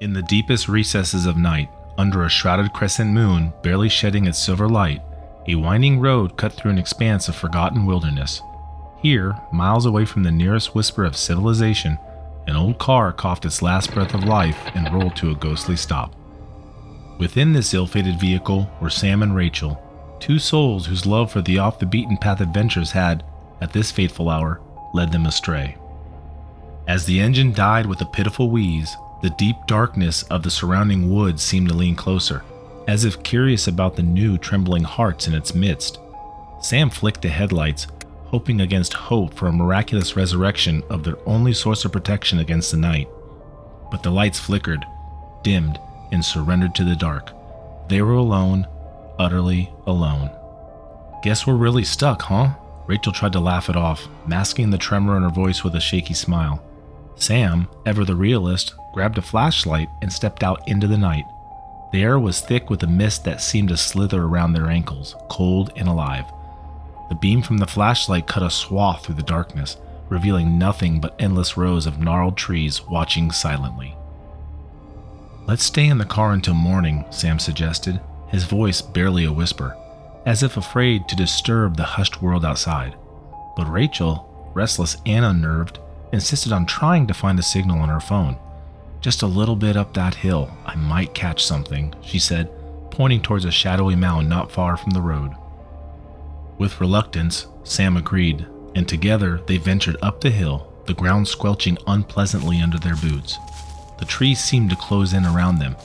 In the deepest recesses of night, under a shrouded crescent moon barely shedding its silver light, a winding road cut through an expanse of forgotten wilderness. Here, miles away from the nearest whisper of civilization, an old car coughed its last breath of life and rolled to a ghostly stop. Within this ill-fated vehicle were Sam and Rachel, two souls whose love for the off-the-beaten-path adventures had, at this fateful hour, led them astray. As the engine died with a pitiful wheeze, the deep darkness of the surrounding woods seemed to lean closer, as if curious about the new trembling hearts in its midst. Sam flicked the headlights, hoping against hope for a miraculous resurrection of their only source of protection against the night. But the lights flickered, dimmed, and surrendered to the dark. They were alone, utterly alone. "Guess we're really stuck, huh?" Rachel tried to laugh it off, masking the tremor in her voice with a shaky smile. Sam, ever the realist, grabbed a flashlight and stepped out into the night. The air was thick with a mist that seemed to slither around their ankles, cold and alive. The beam from the flashlight cut a swath through the darkness, revealing nothing but endless rows of gnarled trees watching silently. "Let's stay in the car until morning," Sam suggested, his voice barely a whisper, as if afraid to disturb the hushed world outside. But Rachel, restless and unnerved, insisted on trying to find a signal on her phone. "Just a little bit up that hill, I might catch something," she said, pointing towards a shadowy mound not far from the road. With reluctance, Sam agreed, and together they ventured up the hill, the ground squelching unpleasantly under their boots. The trees seemed to close in around them,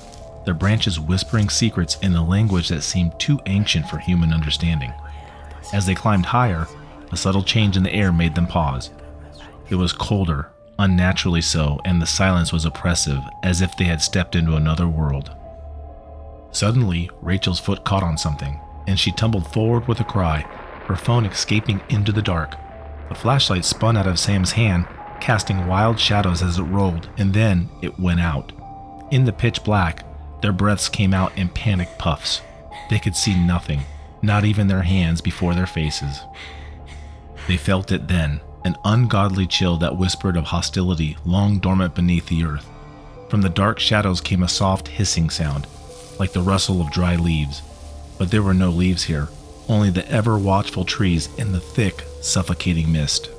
their branches whispering secrets in a language that seemed too ancient for human understanding. As they climbed higher, a subtle change in the air made them pause. It was colder, unnaturally so, and the silence was oppressive, as if they had stepped into another world. Suddenly, Rachel's foot caught on something, and she tumbled forward with a cry, her phone escaping into the dark. The flashlight spun out of Sam's hand, casting wild shadows as it rolled, and then it went out. In the pitch black, their breaths came out in panic puffs. They could see nothing, not even their hands before their faces. They felt it then, an ungodly chill that whispered of hostility long dormant beneath the earth. From the dark shadows came a soft hissing sound, like the rustle of dry leaves. But there were no leaves here, only the ever-watchful trees and the thick, suffocating mist.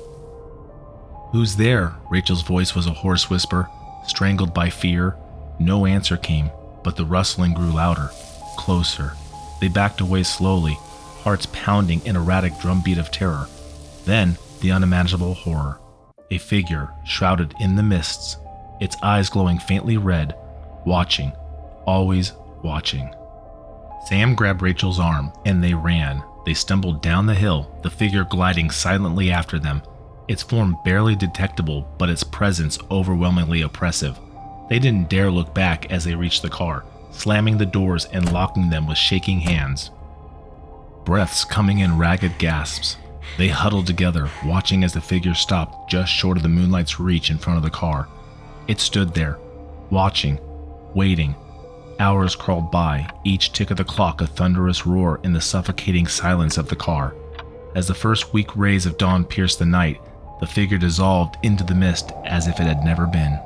"Who's there?" Rachel's voice was a hoarse whisper, strangled by fear. No answer came, but the rustling grew louder, closer. They backed away slowly, hearts pounding an erratic drumbeat of terror. Then, the unimaginable horror. A figure shrouded in the mists, its eyes glowing faintly red, watching, always watching. Sam grabbed Rachel's arm, and they ran. They stumbled down the hill, the figure gliding silently after them, its form barely detectable, but its presence overwhelmingly oppressive. They didn't dare look back as they reached the car, slamming the doors and locking them with shaking hands. Breaths coming in ragged gasps. They huddled together, watching as the figure stopped just short of the moonlight's reach in front of the car. It stood there, watching, waiting. Hours crawled by, each tick of the clock a thunderous roar in the suffocating silence of the car. As the first weak rays of dawn pierced the night, the figure dissolved into the mist as if it had never been.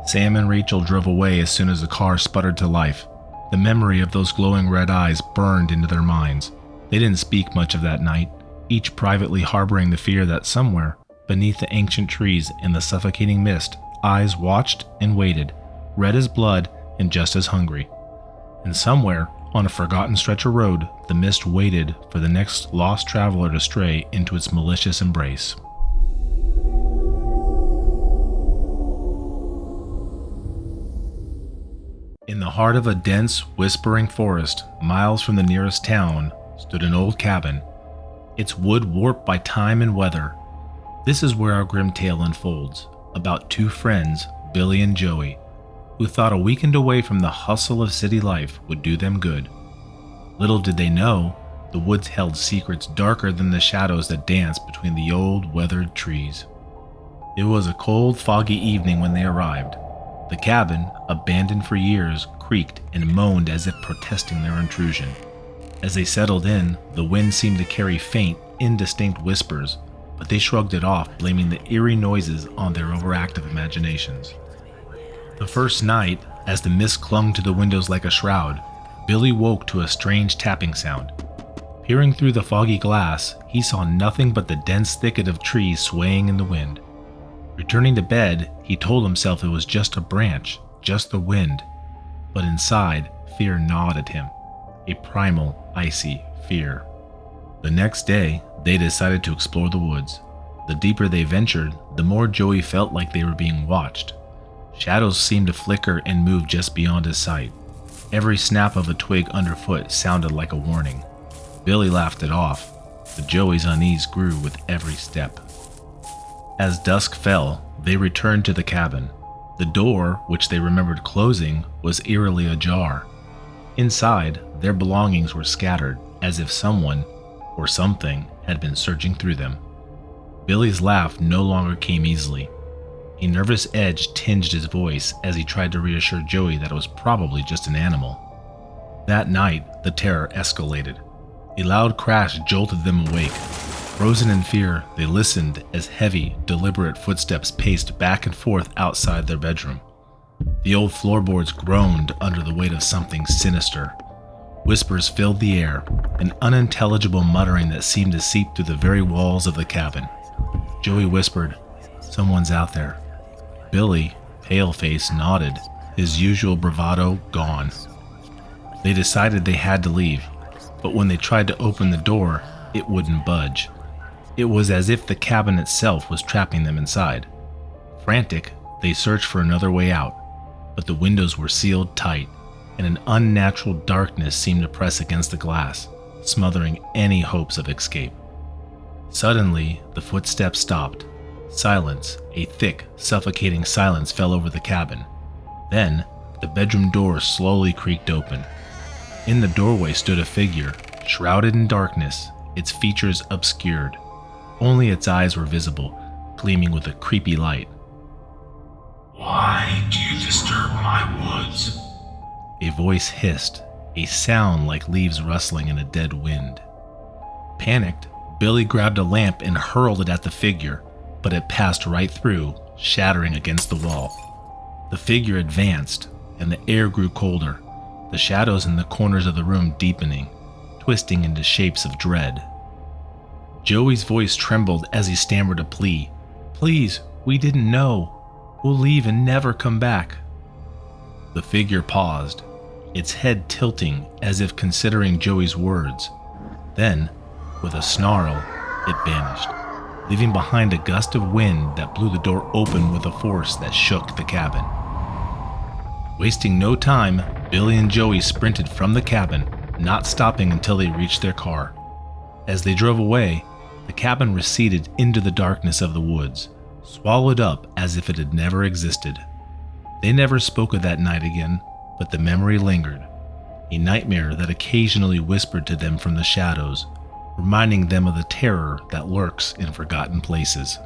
Sam and Rachel drove away as soon as the car sputtered to life. The memory of those glowing red eyes burned into their minds. They didn't speak much of that night, each privately harboring the fear that somewhere, beneath the ancient trees in the suffocating mist, eyes watched and waited, red as blood and just as hungry. And somewhere, on a forgotten stretch of road, the mist waited for the next lost traveler to stray into its malicious embrace. In the heart of a dense, whispering forest, miles from the nearest town, stood an old cabin, its wood warped by time and weather. This is where our grim tale unfolds, about two friends, Billy and Joey, who thought a weekend away from the hustle of city life would do them good. Little did they know, the woods held secrets darker than the shadows that danced between the old, weathered trees. It was a cold, foggy evening when they arrived. The cabin, abandoned for years, creaked and moaned as if protesting their intrusion. As they settled in, the wind seemed to carry faint, indistinct whispers, but they shrugged it off, blaming the eerie noises on their overactive imaginations. The first night, As the mist clung to the windows like a shroud, Billy woke to a strange tapping sound. Peering through the foggy glass, he saw nothing but the dense thicket of trees swaying in the wind. Returning to bed, he told himself it was just a branch, just the wind. But inside, fear gnawed at him, a primal, icy fear. The next day, they decided to explore the woods. The deeper they ventured, the more Joey felt like they were being watched. Shadows seemed to flicker and move just beyond his sight. Every snap of a twig underfoot sounded like a warning. Billy laughed it off, but Joey's unease grew with every step. As dusk fell, they returned to the cabin. The door, which they remembered closing, was eerily ajar. Inside, their belongings were scattered, as if someone, or something, had been searching through them. Billy's laugh no longer came easily. A nervous edge tinged his voice as he tried to reassure Joey that it was probably just an animal. That night, the terror escalated. A loud crash jolted them awake. Frozen in fear, they listened as heavy, deliberate footsteps paced back and forth outside their bedroom. The old floorboards groaned under the weight of something sinister. Whispers filled the air, an unintelligible muttering that seemed to seep through the very walls of the cabin. Joey whispered, "Someone's out there." Billy, pale-faced, nodded, his usual bravado gone. They decided they had to leave, but when they tried to open the door, it wouldn't budge. It was as if the cabin itself was trapping them inside. Frantic, they searched for another way out, but the windows were sealed tight, and an unnatural darkness seemed to press against the glass, smothering any hopes of escape. Suddenly, the footsteps stopped. Silence, a thick, suffocating silence fell over the cabin. Then, the bedroom door slowly creaked open. In the doorway stood a figure, shrouded in darkness, its features obscured. Only its eyes were visible, gleaming with a creepy light. "Why do you disturb my woods?" A voice hissed, a sound like leaves rustling in a dead wind. Panicked, Billy grabbed a lamp and hurled it at the figure, but it passed right through, shattering against the wall. The figure advanced, and the air grew colder, the shadows in the corners of the room deepening, twisting into shapes of dread. Joey's voice trembled as he stammered a plea. "Please, we didn't know. We'll leave and never come back." The figure paused, its head tilting as if considering Joey's words. Then, with a snarl, it vanished, leaving behind a gust of wind that blew the door open with a force that shook the cabin. Wasting no time, Billy and Joey sprinted from the cabin, not stopping until they reached their car. As they drove away, the cabin receded into the darkness of the woods, swallowed up as if it had never existed. They never spoke of that night again, but the memory lingered, a nightmare that occasionally whispered to them from the shadows, reminding them of the terror that lurks in forgotten places.